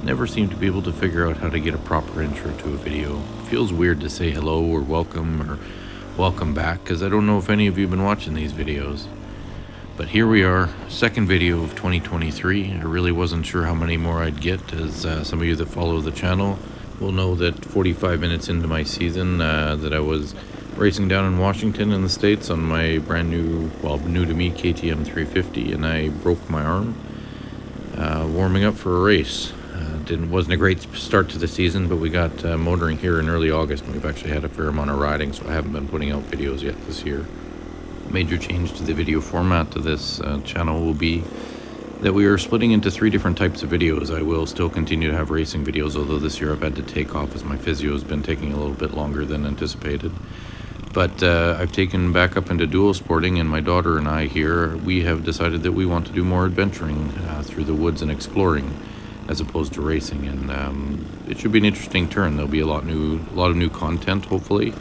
never seem to be able to figure out how to get a proper intro to a video. It feels weird to say hello or welcome back, because I don't know if any of you have been watching these videos. But here we are, second video of 2023. I really wasn't sure how many more I'd get, as some of you that follow the channel will know that 45 minutes into my season that I was racing down in Washington in the States on my brand new, new to me KTM 350, and I broke my arm warming up for a race. Wasn't a great start to the season, but we got motoring here in early August, and we've actually had a fair amount of riding, so I haven't been putting out videos yet this year. A major change to the video format to this channel will be that we are splitting into 3 different types of videos. I will still continue to have racing videos, although this year I've had to take off as my physio has been taking a little bit longer than anticipated. But I've taken back up into dual sporting, and my daughter and I here, we have decided that we want to do more adventuring through the woods and exploring, as opposed to racing, and it should be an interesting turn. There'll be a lot of new content, hopefully,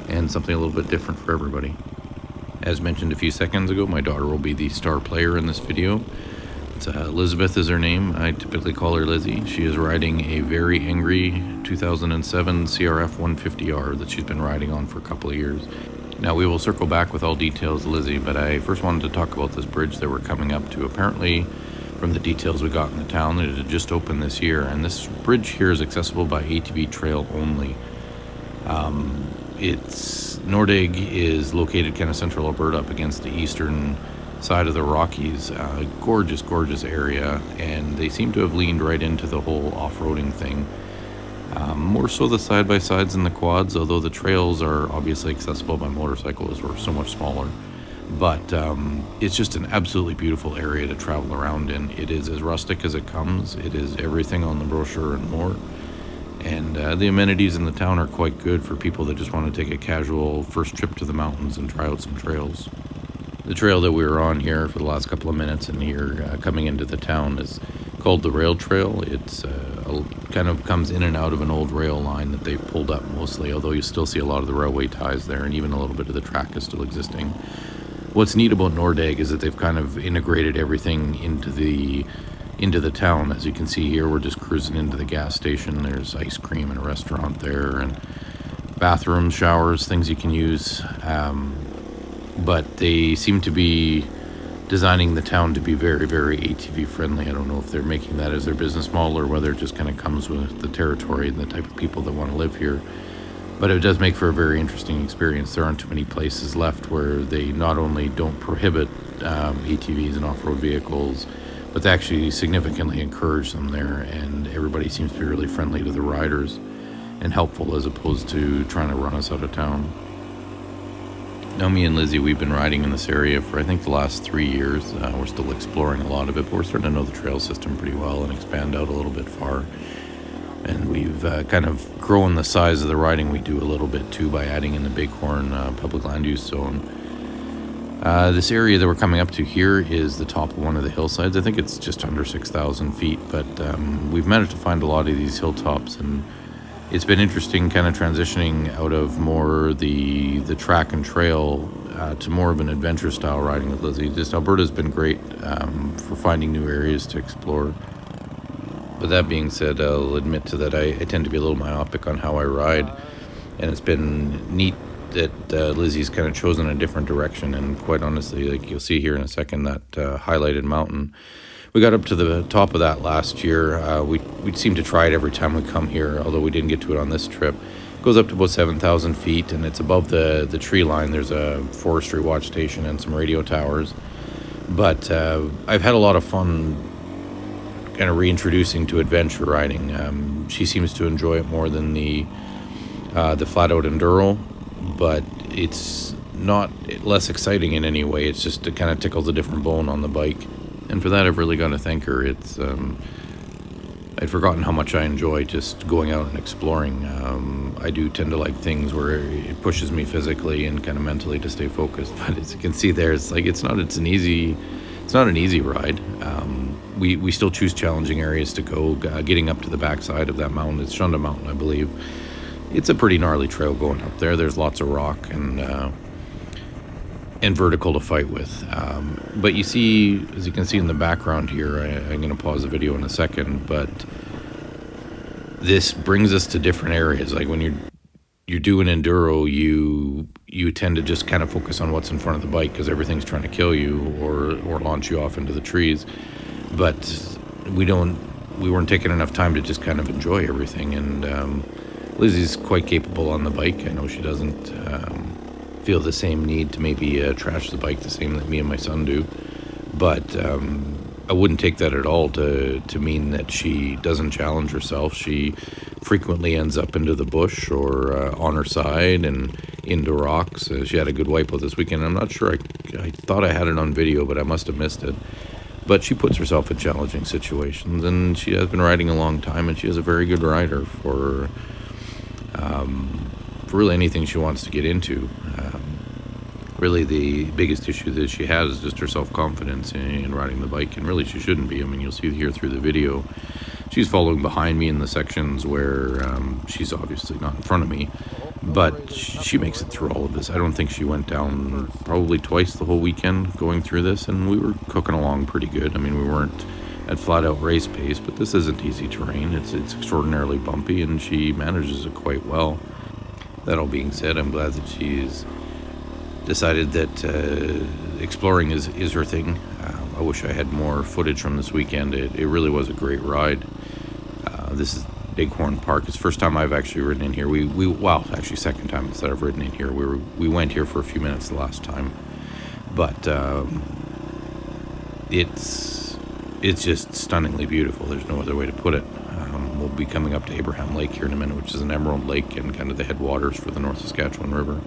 and something a little bit different for everybody. As mentioned a few seconds ago, my daughter will be the star player in this video. Elizabeth is her name. I typically call her Lizzie. She is riding a very angry 2007 CRF 150R that she's been riding on for a couple of years. Now, we will circle back with all details, Lizzie, but I first wanted to talk about this bridge that we're coming up to. Apparently, from the details we got in the town, it had just opened this year, and this bridge here is accessible by ATV trail only. Nordegg is located kind of central Alberta, up against the eastern side of the Rockies. Gorgeous area, and they seem to have leaned right into the whole off-roading thing. More so the side-by-sides and the quads, although the trails are obviously accessible by motorcycle as we're so much smaller. But it's just an absolutely beautiful area to travel around in. It is as rustic as it comes. It is everything on the brochure and more. And the amenities in the town are quite good for people that just want to take a casual first trip to the mountains and try out some trails. The trail that we were on here for the last couple of minutes and here coming into the town is called the Rail Trail. It's kind of comes in and out of an old rail line that they've pulled up mostly, although you still see a lot of the railway ties there, and even a little bit of the track is still existing. What's neat about Nordegg is that they've kind of integrated everything into the town. As you can see here, we're just cruising into the gas station. There's ice cream and a restaurant there, and bathrooms, showers, things you can use. But they seem to be designing the town to be very, very ATV friendly. I don't know if they're making that as their business model or whether it just kind of comes with the territory and the type of people that want to live here. But it does make for a very interesting experience. There aren't too many places left where they not only don't prohibit ATVs and off-road vehicles, but they actually significantly encourage them there, and everybody seems to be really friendly to the riders and helpful, as opposed to trying to run us out of town. Now, me and Lizzie, we've been riding in this area for I think the last 3 years. We're still exploring a lot of it, but we're starting to know the trail system pretty well and expand out a little bit far. And we've kind of grown the size of the riding we do a little bit too by adding in the Bighorn public land use zone. This area that we're coming up to here is the top of one of the hillsides. I think it's just under 6,000 feet, but we've managed to find a lot of these hilltops, and it's been interesting kind of transitioning out of more the track and trail to more of an adventure style riding with Lizzie. Just Alberta's been great for finding new areas to explore. But that being said, I'll admit to that I tend to be a little myopic on how I ride, and it's been neat that Lizzie's kind of chosen a different direction. And quite honestly, like you'll see here in a second, that highlighted mountain, we got up to the top of that last year. We seem to try it every time we come here, although we didn't get to it on this trip. It goes up to about 7,000 feet, and it's above the tree line. There's a forestry watch station and some radio towers. But I've had a lot of fun kind of reintroducing to adventure riding. She seems to enjoy it more than the flat out enduro, but it's not less exciting in any way. It's just, it kind of tickles a different bone on the bike, and for that I've really got to thank her. It's I'd forgotten how much I enjoy just going out and exploring. I do tend to like things where it pushes me physically and kind of mentally to stay focused, but as you can see there, it's not an easy ride. We still choose challenging areas to go. Getting up to the backside of that mountain, it's Shunda Mountain, I believe. It's a pretty gnarly trail going up there. There's lots of rock and vertical to fight with. But you see, as you can see in the background here, I'm going to pause the video in a second, but this brings us to different areas. Like when you're doing enduro, you tend to just kind of focus on what's in front of the bike because everything's trying to kill you or launch you off into the trees. But we weren't taking enough time to just kind of enjoy everything. And Lizzie's quite capable on the bike. I know she doesn't feel the same need to maybe trash the bike the same that me and my son do. But I wouldn't take that at all to mean that she doesn't challenge herself. She frequently ends up into the bush or on her side and into rocks. She had a good wipeout this weekend. I'm not sure. I thought I had it on video, but I must have missed it. But she puts herself in challenging situations, and she has been riding a long time, and she is a very good rider for really anything she wants to get into. Really, the biggest issue that she has is just her self-confidence in riding the bike, and really she shouldn't be. I mean, you'll see here through the video, she's following behind me in the sections where she's obviously not in front of me, but she makes it through all of this. I don't think she went down probably twice the whole weekend going through this, and we were cooking along pretty good. I mean, we weren't at flat-out race pace, but this isn't easy terrain. It's extraordinarily bumpy, and she manages it quite well. That all being said, I'm glad that she's decided that exploring is her thing. I wish I had more footage from this weekend. It really was a great ride. This is Bighorn Park. It's the first time I've actually ridden in here. Well, actually second time that I've ridden in here. We went here for a few minutes the last time, but it's just stunningly beautiful. There's no other way to put it. We'll be coming up to Abraham Lake here in a minute, which is an emerald lake and kind of the headwaters for the North Saskatchewan River.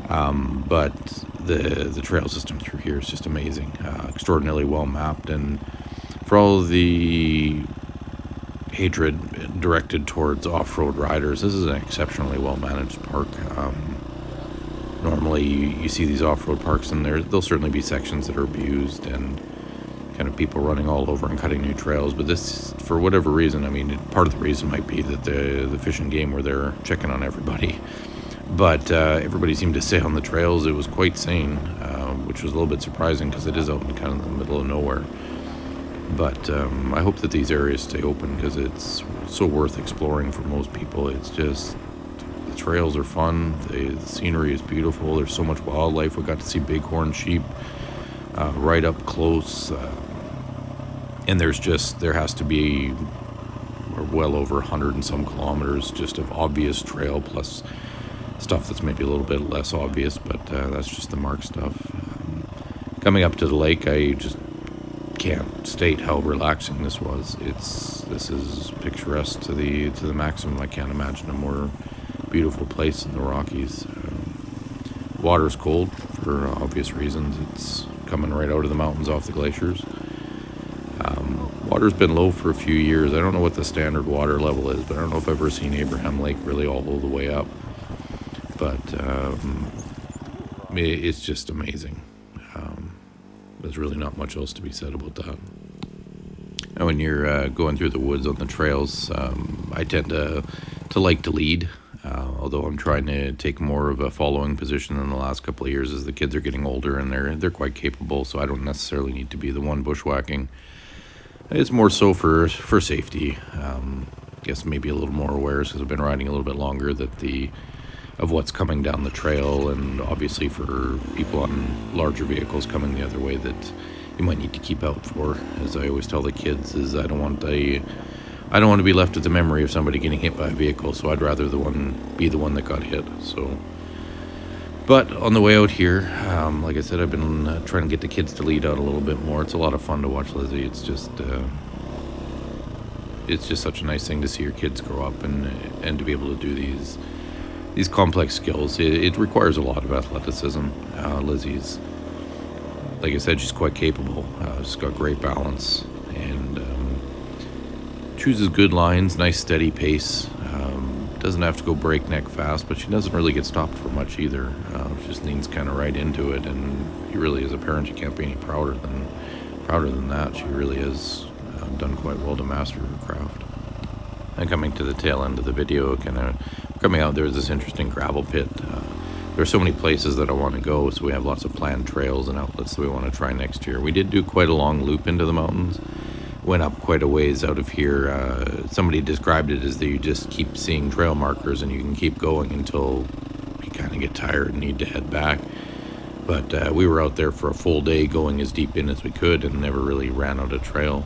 But the trail system through here is just amazing, extraordinarily well mapped, and for all the hatred directed towards off-road riders, this is an exceptionally well managed park. Normally you see these off-road parks, and there'll certainly be sections that are abused and kind of people running all over and cutting new trails, but this, for whatever reason, I mean, part of the reason might be that the Fish and Game were there checking on everybody. But everybody seemed to stay on the trails. It was quite sane, which was a little bit surprising because it is out in kind of the middle of nowhere. But I hope that these areas stay open because it's so worth exploring for most people. It's just, the trails are fun, the scenery is beautiful, there's so much wildlife. We got to see bighorn sheep right up close. And there has to be well over 100 and some kilometers just of obvious trail plus stuff that's maybe a little bit less obvious, but that's just the mark stuff. Coming up to the lake, I just can't state how relaxing this was. This is picturesque to the maximum. I can't imagine a more beautiful place in the Rockies. Water's cold for obvious reasons. It's coming right out of the mountains off the glaciers. Water's been low for a few years. I don't know what the standard water level is, but I don't know if I've ever seen Abraham Lake really all the way up. But it's just amazing. There's really not much else to be said about that. And when you're going through the woods on the trails, I tend to like to lead, although I'm trying to take more of a following position in the last couple of years as the kids are getting older, and they're quite capable, so I don't necessarily need to be the one bushwhacking. It's more so for safety. Guess maybe a little more aware because I've been riding a little bit longer of what's coming down the trail, and obviously for people on larger vehicles coming the other way that you might need to keep out for. As I always tell the kids, is I don't want to be left with the memory of somebody getting hit by a vehicle, so I'd rather be the one that got hit. So, but on the way out here, like I said, I've been trying to get the kids to lead out a little bit more. It's a lot of fun to watch Lizzie. It's just such a nice thing to see your kids grow up and to be able to do these complex skills. It requires a lot of athleticism. Lizzie's, like I said, she's quite capable. She's got great balance and chooses good lines, nice steady pace. Doesn't have to go breakneck fast, but she doesn't really get stopped for much either. She just leans kind of right into it, and you really, as a parent, you can't be any prouder than that. She really has done quite well to master her craft. And coming to the tail end of the video, kind of coming out, there's this interesting gravel pit. There are so many places that I want to go, so we have lots of planned trails and outlets that we want to try next year. We did do quite a long loop into the mountains, went up quite a ways out of here. Somebody described it as that you just keep seeing trail markers and you can keep going until you kind of get tired and need to head back. But we were out there for a full day going as deep in as we could and never really ran out of trail.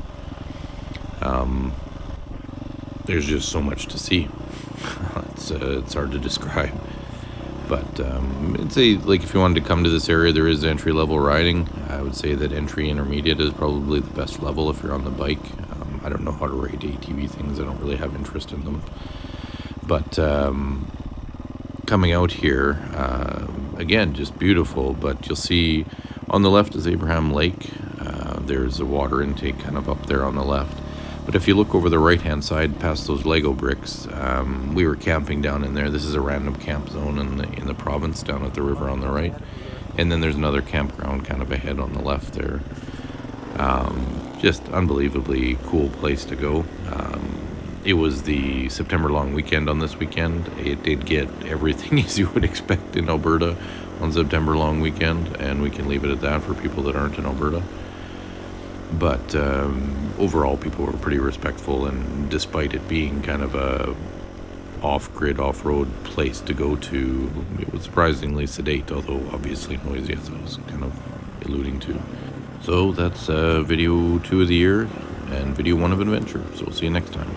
There's just so much to see. It's hard to describe. But I'd say, like, if you wanted to come to this area, there is entry-level riding. I would say that entry intermediate is probably the best level if you're on the bike. I don't know how to rate ATV things. I don't really have interest in them. But coming out here, again, just beautiful. But you'll see on the left is Abraham Lake. There's a water intake kind of up there on the left. But if you look over the right-hand side past those Lego bricks, we were camping down in there. This is a random camp zone in the province down at the river on the right. And then there's another campground kind of ahead on the left there. Just unbelievably cool place to go. It was the September long weekend on this weekend. It did get everything as you would expect in Alberta on September long weekend, and we can leave it at that for people that aren't in Alberta. But overall, people were pretty respectful, and despite it being kind of a off-grid, off-road place to go to, it was surprisingly sedate, although obviously noisy, as I was kind of alluding to. So that's video 2 of the year and video 1 of adventure. So we'll see you next time.